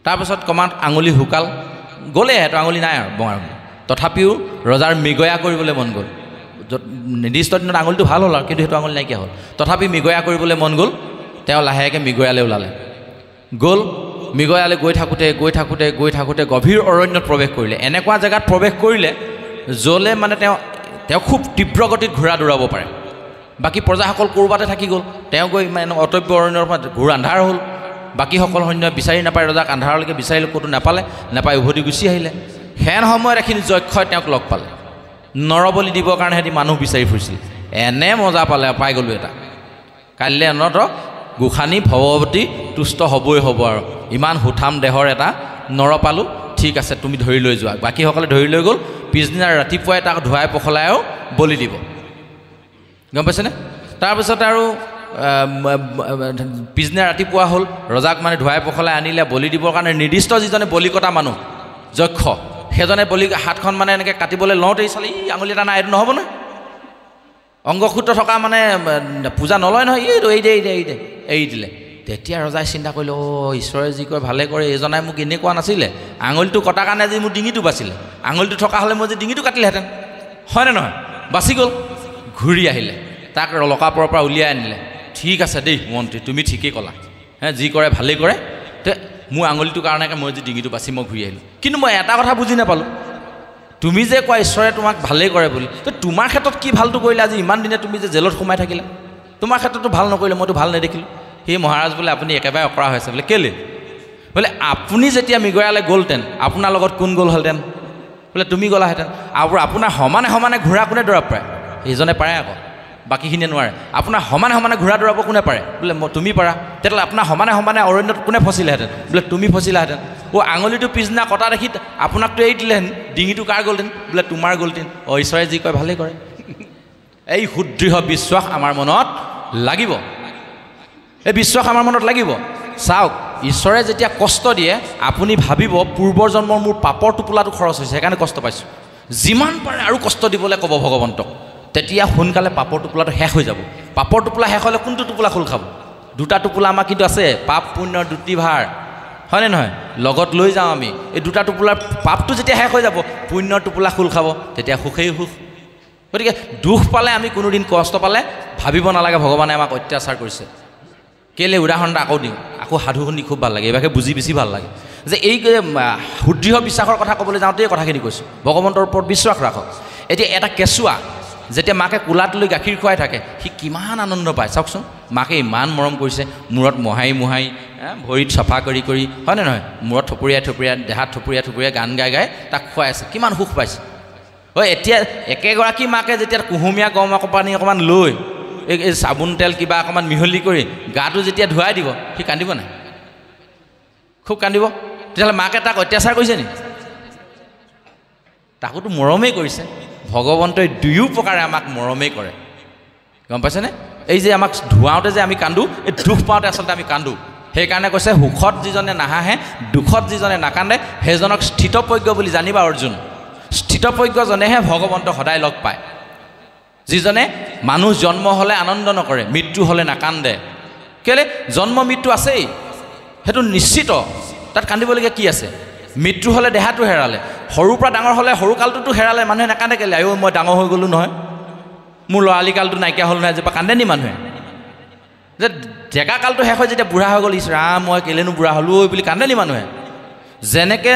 তাৰপিছত কমাত আঙুলি শুকাল গ'লে সেইটো আঙুলি নাই আৰু বঙাৰ তথাপিও ৰজাৰ মৃগয়া কৰিবলৈ মন গ'ল নিৰ্দিষ্ট দিনত আঙুলিটো ভাল হ'ল আৰু কিন্তু সেইটো আঙুলি নাইকিয়া হ'ল তথাপি মৃগয়া কৰিবলৈ মন গ'ল তেওঁ লাহেকৈ মৃগয়ালৈ ওলালে গ'ল মৃগয়ালৈ গৈ থাকোঁতে গভীৰ অৰণ্যত প্ৰৱেশ কৰিলে এনেকুৱা জেগাত প্ৰৱেশ কৰিলে য'লে মানে তেওঁ খুব তীব্ৰ গতিত ঘোঁৰা দৌৰাব পাৰে বাকী প্ৰজাসকল ক'ৰবাতে থাকি গ'ল তেওঁ গৈ মানে অটব্য অৰণ্যৰ পৰা ঘূৰ আন্ধাৰ হ'ল বাকীসকল সৈন্য বিচাৰি নাপায় ৰজাক আন্ধাৰলৈকে বিচাৰিলে ক'তো নাপায় উভতি গুচি আহিলে হেন সময়ত এখিনি যক্ষই তেওঁক লগ পালে নৰবলি দিবৰ কাৰণে সিহঁতি মানুহ বিচাৰি ফুৰিছিল এনে মজা পালে পাই গ'লোঁ এটা কাইলৈ অনত গোসানী ভগৱতী তুষ্ট হ'বই হ'ব আৰু ইমান সুঠাম দেহৰ এটা নৰ পালোঁ ঠিক আছে তুমি ধৰি লৈ যোৱা বাকীসকলে ধৰি লৈ গ'ল পিছদিনা ৰাতিপুৱাই তাক ধুৱাই পখলায়ো বলি দিব গম পাইছেনে তাৰপিছত আৰু পিছদিনা ৰাতিপুৱা হ'ল ৰজাক মানে ধুৱাই পখলাই আনিলে বলি দিবৰ কাৰণে নিৰ্দিষ্ট যিজনে বলি কটা মানুহ যক্ষ সেইজনে বলি হাতখন মানে এনেকৈ কাটিবলৈ লওঁতেই চালে ই আঙুলি এটা নাই এইটো নহ'ব নহয় অংগসূত্ৰ থকা মানে পূজা নলয় নহয় এইটো এৰি দিলে তেতিয়া ৰজাই চিন্তা কৰিলে অ' ঈশ্বৰে যি কয় ভালে কৰে এইজনাই মোক এনেই কোৱা নাছিলে আঙুলিটো কটাৰ কাৰণে আজি মোৰ ডিঙিটো বাচিলে আঙুলিটো থকা হ'লে মই যে ডিঙিটো কাটিলেহেঁতেন হয়নে নহয় বাচি গ'ল ঘূৰি আহিলে তাক লকাপৰৰ পৰা উলিয়াই আনিলে ঠিক আছে দেই মন্ত্ৰী তুমি ঠিকেই ক'লা যি কৰে ভালেই কৰে তে মোৰ আঙুলিটোৰ কাৰণে মই যে ডিঙিটো বাচি মই ঘূৰি আহিলোঁ কিন্তু মই এটা কথা বুজি নাপালোঁ তুমি যে কোৱা ঈশ্বৰে তোমাক ভালেই কৰে বুলি তো তোমাৰ ক্ষেত্ৰত কি ভালটো কৰিলে আজি ইমান দিনে তুমি যে জেলত সোমাই থাকিলা তোমাৰ ক্ষেত্ৰতো ভাল নকৰিলে মইতো ভাল নেদেখিলোঁ সেই মহাৰাজ বোলে আপুনি একেবাৰে অকৰা হৈছে বোলে কেলে বোলে আপুনি যেতিয়া মৃগয়ালৈ গ'লহেঁতেন আপোনাৰ লগত কোন গ'লহেঁতেন বোলে তুমি গ'লাহেঁতেন আৰু আপোনাৰ সমানে ঘোঁৰা কোনে দৌৰাব পাৰে সেইজনে পাৰে আকৌ বাকীখিনিয়ে নোৱাৰে আপোনাৰ সমানে ঘোঁৰা দৌৰাব কোনে পাৰে বোলে তুমি পাৰা তেতিয়াহ'লে আপোনাৰ সমানে অৰণ্যত কোনে ফচিলেহেঁতেন বোলে তুমি ফচিলাহেঁতেন আঙুলিটো পিছদিনা কটা দেখি আপোনাকতো এৰি দিলেহেঁতেন ডিঙিটো কাৰ গ'লহেঁতেন বোলে তোমাৰ গ'লহেঁতেন ঈশ্বৰে যি কয় ভালেই কৰে এই সুদৃঢ় বিশ্বাস আমাৰ মনত লাগিব এই বিশ্বাস আমাৰ মনত লাগিব চাওক ঈশ্বৰে যেতিয়া কষ্ট দিয়ে আপুনি ভাবিব পূৰ্বৰ জন্মৰ মোৰ পাপৰ টোপোলাটো খৰচ হৈছে সেইকাৰণে কষ্ট পাইছোঁ যিমান পাৰে আৰু কষ্ট দিবলৈ ক'ব ভগৱন্তক তেতিয়া সোনকালে পাপৰ টোপোলাটো শেষ হৈ যাব পাপৰ টোপোলা শেষ হ'লে কোনটো টোপোলা খোল খাব দুটা টোপোলা আমাৰ কিন্তু আছে পাপ পুণ্যৰ দুটি ভাৰ হয়নে নহয় লগত লৈ যাওঁ আমি এই দুটা টোপোলাৰ পাপটো যেতিয়া শেষ হৈ যাব পুণ্যৰ টোপোলা খোল খাব তেতিয়া সুখেই সুখ গতিকে দুখ পালে আমি কোনোদিন কষ্ট পালে ভাবিব নালাগে ভগৱানে আমাক অত্যাচাৰ কৰিছে কেলে উদাহৰণ এটা আকৌ দিওঁ আকৌ সাধু শুনি খুব ভাল লাগে এইভাগে বুজি বেছি ভাল লাগে যে এই সুদৃঢ় বিশ্বাসৰ কথা ক'বলৈ যাওঁতেই কথাখিনি কৈছোঁ ভগৱন্তৰ ওপৰত বিশ্বাস ৰাখক এতিয়া এটা কেঁচুৱা যেতিয়া মাকে কোলাত লৈ গাখীৰ খুৱাই থাকে সি কিমান আনন্দ পায় চাওকচোন মাকে ইমান মৰম কৰিছে মূৰত মোহাৰি ভৰিত চফা কৰি হয়নে নহয় মূৰত থপৰিয়াই দেহাত থপৰিয়াই গান গাই তাক খুৱাই আছে কিমান সুখ পাইছে এতিয়া একেগৰাকী মাকে যেতিয়া কুহুমীয়া গৰম পানী অকণমান লৈ এই চাবোন তেল কিবা অকণমান মিহলি কৰি গাটো যেতিয়া ধুৱাই দিব সি কান্দিব নাই খুব কান্দিব তেতিয়াহ'লে মাকে তাক অত্যাচাৰ কৰিছে নি তাকোতো মৰমেই কৰিছে ভগৱন্তই দুয়ো প্ৰকাৰে আমাক মৰমেই কৰে গম পাইছেনে এই যে আমাক ধুৱাওঁতে যে আমি কান্দো এই দুখ পাওঁতে আচলতে আমি কান্দো সেইকাৰণে কৈছে সুখত যিজনে নাহাঁহে দুখত যিজনে নাকান্দে সেইজনক স্থিতপ্ৰজ্ঞ বুলি জানিবা অৰ্জুন স্থিতপ্ৰজ্ঞজনেহে ভগৱন্তক সদায় লগ পায় যিজনে মানুহ জন্ম হ'লে আনন্দ নকৰে মৃত্যু হ'লে নাকান্দে কেলে জন্ম মৃত্যু আছেই সেইটো নিশ্চিত তাত কান্দিবলগীয়া কি আছে মৃত্যু হ'লে দেহাটো হেৰালে সৰুৰ পৰা ডাঙৰ হ'লে সৰুকালটোতো হেৰালে মানুহে নাকান্দে কেলে আয়ো মই ডাঙৰ হৈ গ'লোঁ নহয় মোৰ ল'ৰালিকালটো নাইকিয়া হ'ল নহয় এজোপা কান্দে নি মানুহে যে ডেকা কালটো শেষ হৈ যেতিয়া বুঢ়া হৈ গ'ল ইছ ৰাম মই কেলেনো বুঢ়া হ'লোঁ বুলি কান্দে নি মানুহে যেনেকৈ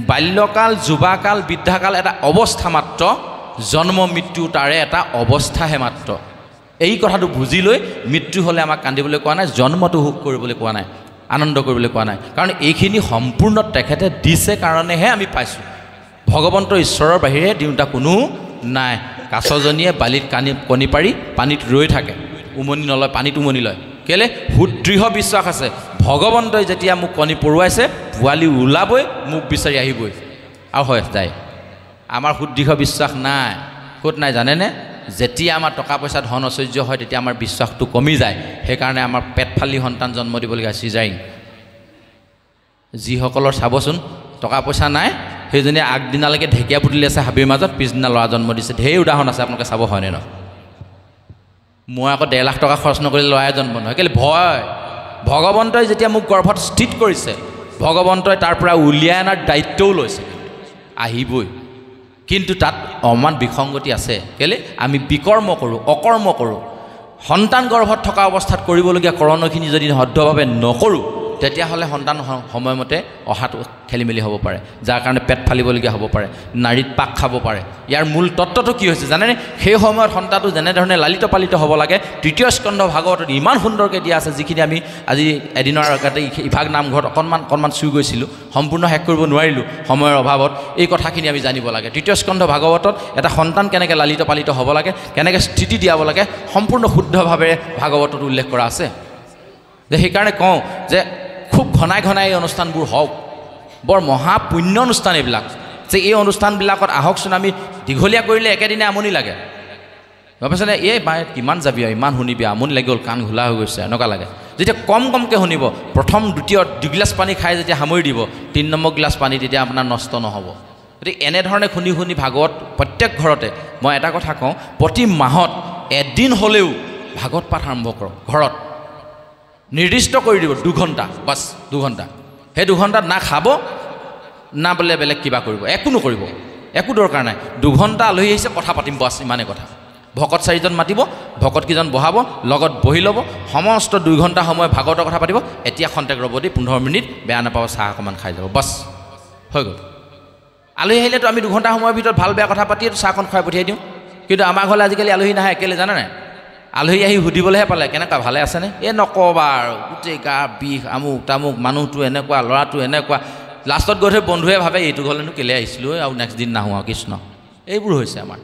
বাল্যকাল যুৱাকাল বৃদ্ধাকাল এটা অৱস্থা মাত্ৰ জন্ম মৃত্যু তাৰে এটা অৱস্থাহে মাত্ৰ এই কথাটো বুজি লৈ মৃত্যু হ'লে আমাক কান্দিবলৈ কোৱা নাই জন্মটো সুখ কৰিবলৈ কোৱা নাই আনন্দ কৰিবলৈ কোৱা নাই কাৰণ এইখিনি সম্পূৰ্ণ তেখেতে দিছে কাৰণেহে আমি পাইছোঁ ভগৱন্তৰ ঈশ্বৰৰ বাহিৰে দিওঁতা কোনো নাই কাছজনীয়ে বালিত কণী পাৰি পানীত ৰৈ থাকে উমনি নলয় পানীত উমনি লয় কেলে সুদৃঢ় বিশ্বাস আছে ভগৱন্তই যেতিয়া মোক কণী পৰুৱাইছে পোৱালি ওলাবই মোক বিচাৰি আহিবই আৰু হয় যায় আমাৰ সুদৃঢ় বিশ্বাস নাই ক'ত নাই জানেনে যেতিয়া আমাৰ টকা পইচা ধন ঐশ্বৰ্য হয় তেতিয়া আমাৰ বিশ্বাসটো কমি যায় সেইকাৰণে আমাৰ পেট ফালি সন্তান জন্ম দিবলগীয়া চিজাৰিং যিসকলৰ চাবচোন টকা পইচা নাই সেইজনীয়ে আগদিনালৈকে ঢেকীয়া পুতলি আছে হাবিৰ মাজত পিছদিনা ল'ৰা জন্ম দিছে ঢেৰ উদাহৰণ আছে আপোনালোকে চাব হয়নে নহয় মই আকৌ 1.5 লাখ টকা খৰচ নকৰিলে ল'ৰাই জন্ম নহয় কেলে ভয় ভগৱন্তই যেতিয়া মোক গৰ্ভত স্থিত কৰিছে ভগৱন্তই তাৰ পৰা উলিয়াই অনাৰ দায়িত্বও লৈছে আহিবই কিন্তু তাত অমান বিসংগতি আছে কেলে আমি বিকৰ্ম কৰোঁ অকৰ্ম কৰোঁ সন্তান গৰ্ভত থকা অৱস্থাত কৰিবলগীয়া কৰণখিনি যদি শুদ্ধভাৱে নকৰোঁ তেতিয়াহ'লে সন্তান সময়মতে অহাটো খেলি মেলি হ'ব পাৰে যাৰ কাৰণে পেট ফালিবলগীয়া হ'ব পাৰে নাৰীত পাক খাব পাৰে ইয়াৰ মূল তত্ত্বটো কি হৈছে জানেনে সেই সময়ত সন্তানটো যেনেধৰণে লালিত পালিত হ'ব লাগে তৃতীয় স্কন্ধ ভাগৱতত ইমান সুন্দৰকৈ দিয়া আছে যিখিনি আমি আজি এদিনৰ আগতে ইভাগ নামঘৰত অকণমান চুই গৈছিলোঁ সম্পূৰ্ণ শেষ কৰিব নোৱাৰিলোঁ সময়ৰ অভাৱত এই কথাখিনি আমি জানিব লাগে তৃতীয় স্কন্ধ ভাগৱতত এটা সন্তান কেনেকৈ লালিত পালিত হ'ব লাগে কেনেকৈ স্থিতি দিয়াব লাগে সম্পূৰ্ণ শুদ্ধভাৱে ভাগৱতত উল্লেখ কৰা আছে যে সেইকাৰণে কওঁ যে খুব ঘনাই ঘনাই এই অনুষ্ঠানবোৰ হওক বৰ মহা পুণ্য অনুষ্ঠান এইবিলাক যে এই অনুষ্ঠানবিলাকত আহকচোন আমি দীঘলীয়া কৰিলে একেদিনে আমনি লাগে গম পাইছেনে এই কিমান যাবি আৰু ইমান শুনিবি আমনি লাগি গ'ল কাণ ঘোলা হৈ গৈছে এনেকুৱা লাগে যেতিয়া কমকৈ শুনিব প্ৰথম দ্বিতীয় 2 গিলাচ পানী খাই যেতিয়া সামৰি দিব 3 নম্বৰ গিলাচ পানী তেতিয়া আপোনাৰ নষ্ট নহ'ব গতিকে এনেধৰণে শুনি ভাগৱত প্ৰত্যেক ঘৰতে মই এটা কথা কওঁ প্ৰতি মাহত এদিন হ'লেও ভাগৱত পাঠ আৰম্ভ কৰক ঘৰত নিৰ্দিষ্ট কৰি দিব 2 ঘণ্টা বাছ 2 ঘণ্টা সেই 2 ঘণ্টাত না খাব না বোলে বেলেগ কিবা কৰিব একো নকৰিব একো দৰকাৰ নাই 2 ঘণ্টা আলহী আহিছে কথা পাতিম বাছ ইমানে কথা ভকত 4জন মাতিব ভকত কেইজন বহাব লগত বহি ল'ব সমস্ত 2 ঘণ্টা সময় ভাগৱতৰ কথা পাতিব এতিয়া খন্তেক ৰ'ব দি 15 মিনিট বেয়া নাপাব চাহ অকণমান খাই যাব বাছ হৈ গ'ল আলহী আহিলেতো আমি 2 ঘণ্টা সময়ৰ ভিতৰত ভাল বেয়া কথা পাতি চাহকণ খুৱাই পঠিয়াই দিওঁ কিন্তু আমাৰ ঘৰলৈ আজিকালি আলহী নাহে কেলে জানে নাই আলহী আহি সুধিবলৈহে পালে কেনেকুৱা ভালে আছেনে এই নক'বা আৰু গোটেই গা বিষ আমুক তামুক মানুহটো এনেকুৱা ল'ৰাটো এনেকুৱা লাষ্টত গৈ থৈ বন্ধুৱে ভাবে এইটো ঘৰলৈনো কেলে আহিছিলোঁ আৰু নেক্সট দিন নাহোঁ আৰু কৃষ্ণ এইবোৰ হৈছে আমাৰ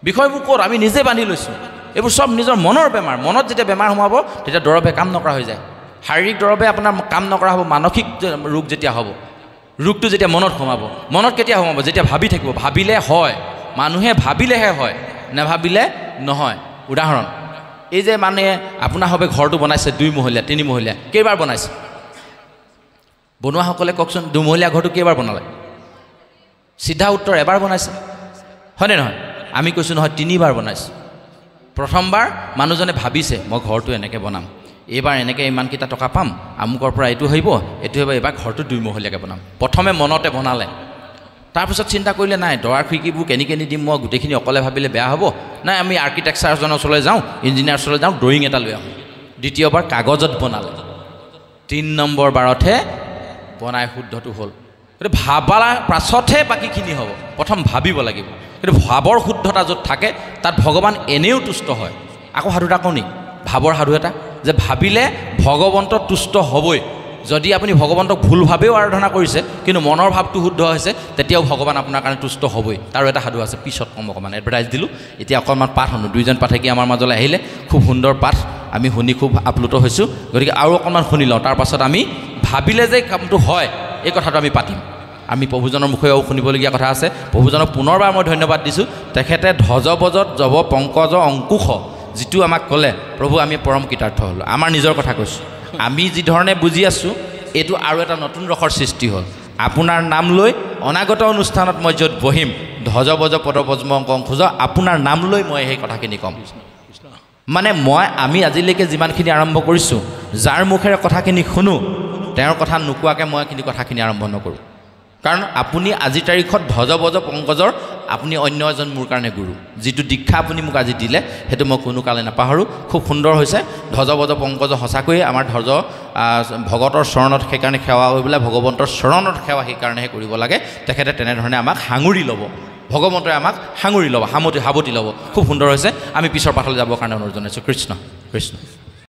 বিষয়বোৰ ক'ত আমি নিজে বান্ধি লৈছোঁ এইবোৰ চব নিজৰ মনৰ বেমাৰ মনত যেতিয়া বেমাৰ সোমাব তেতিয়া দৰৱে কাম নকৰা হৈ যায় শাৰীৰিক দৰৱে আপোনাৰ কাম নকৰা হ'ব মানসিক ৰোগ যেতিয়া হ'ব ৰোগটো যেতিয়া মনত সোমাব মনত কেতিয়া সোমাব যেতিয়া ভাবি থাকিব ভাবিলে হয় মানুহে ভাবিলেহে হয় নাভাবিলে নহয় উদাহৰণ এই যে মানে আপোনাৰ হবে ঘৰটো বনাইছে 2 মহলীয়া 3 মহলীয়া কেইবাৰ বনাইছে বনোৱাসকলে কওকচোন 2 মহলীয়া ঘৰটো কেইবাৰ বনালে সিধা উত্তৰ এবাৰ বনাইছে হয়নে নহয় আমি কৈছোঁ নহয় 3বাৰ বনাইছে প্ৰথমবাৰ মানুহজনে ভাবিছে মই ঘৰটো এনেকৈ বনাম এইবাৰ এনেকৈ ইমানকেইটা টকা পাম আমুকৰ পৰা এইটো হ'ব এইবাৰ ঘৰটো 2 মহলীয়াকৈ বনাম প্ৰথমে মনতে বনালে তাৰপিছত চিন্তা কৰিলে নাই দৰাৰ খিৰিকীবোৰ কেনি দিম মই গোটেইখিনি অকলে ভাবিলে বেয়া হ'ব নাই আমি আৰ্কিটেক্সাৰজনৰ ওচৰলৈ যাওঁ ইঞ্জিনিয়াৰ ওচৰলৈ যাওঁ ড্ৰয়িং এটা লৈ আহোঁ দ্বিতীয়বাৰ কাগজত বনালে 3 নম্বৰ বাৰতহে বনাই শুদ্ধটো হ'ল কিন্তু ভাবাৰ পাছতহে বাকীখিনি হ'ব প্ৰথম ভাবিব লাগিব কিন্তু ভাবৰ শুদ্ধতা য'ত থাকে তাত ভগৱান এনেও তুষ্ট হয় আকৌ সাধু এটা কওঁ নি ভাবৰ সাধু এটা যে ভাবিলে ভগৱন্ত তুষ্ট হ'বই যদি আপুনি ভগৱন্তক ভুলভাৱেও আৰাধনা কৰিছে কিন্তু মনৰ ভাৱটো শুদ্ধ হৈছে তেতিয়াও ভগৱান আপোনাৰ কাৰণে তুষ্ট হ'বই তাৰো এটা সাধু আছে পিছত কম অকণমান এডভাৰটাইজ দিলোঁ এতিয়া অকণমান পাঠ শুনো 2জন পাঠকে আমাৰ মাজলৈ আহিলে খুব সুন্দৰ পাঠ আমি শুনি খুব আপ্লুত হৈছোঁ গতিকে আৰু অকণমান শুনি লওঁ তাৰপাছত আমি ভাবিলে যে কামটো হয় এই কথাটো আমি পাতিম আমি প্ৰভুজনৰ মুখেও শুনিবলগীয়া কথা আছে প্ৰভুজনক পুনৰবাৰ মই ধন্যবাদ দিছোঁ তেখেতে ধ্বজ বজত জব পংকজ অংকুশ যিটো আমাক ক'লে প্ৰভু আমি পৰম কৃতাৰ্থ হ'লোঁ আমাৰ নিজৰ কথা কৈছোঁ আমি যি ধৰণে বুজি আছোঁ এইটো আৰু এটা নতুন ৰসৰ সৃষ্টি হ'ল আপোনাৰ নাম লৈ অনাগত অনুষ্ঠানত মই য'ত বহিম ধ্বজ বজ পদপদ্ম অংকুশ আপোনাৰ নাম লৈ মই সেই কথাখিনি ক'ম মানে আমি আজিলৈকে যিমানখিনি আৰম্ভ কৰিছোঁ যাৰ মুখেৰে কথাখিনি শুনো তেওঁৰ কথা নোকোৱাকৈ মই কথাখিনি আৰম্ভ নকৰোঁ কাৰণ আপুনি আজিৰ তাৰিখত ধ্বজ বজ পংকজৰ আপুনি অন্য এজন মোৰ কাৰণে গুৰু যিটো দীক্ষা আপুনি মোক আজি দিলে সেইটো মই কোনো কালে নাপাহৰোঁ খুব সুন্দৰ হৈছে ধ্বজবজ পংকজ সঁচাকৈয়ে আমাৰ ধ্বজ ভগতৰ চৰণত সেইকাৰণে সেৱা হৈ পেলাই ভগৱন্তৰ চৰণত সেৱা সেইকাৰণেহে কৰিব লাগে তেখেতে তেনেধৰণে আমাক সাঙুৰি ল'ব ভগৱন্তই আমাক সাঙুৰি ল'ব সাৱটি ল'ব খুব সুন্দৰ হৈছে আমি পিছৰ পাঠলৈ যাবৰ কাৰণে অনুৰোধ জনাইছোঁ কৃষ্ণ কৃষ্ণ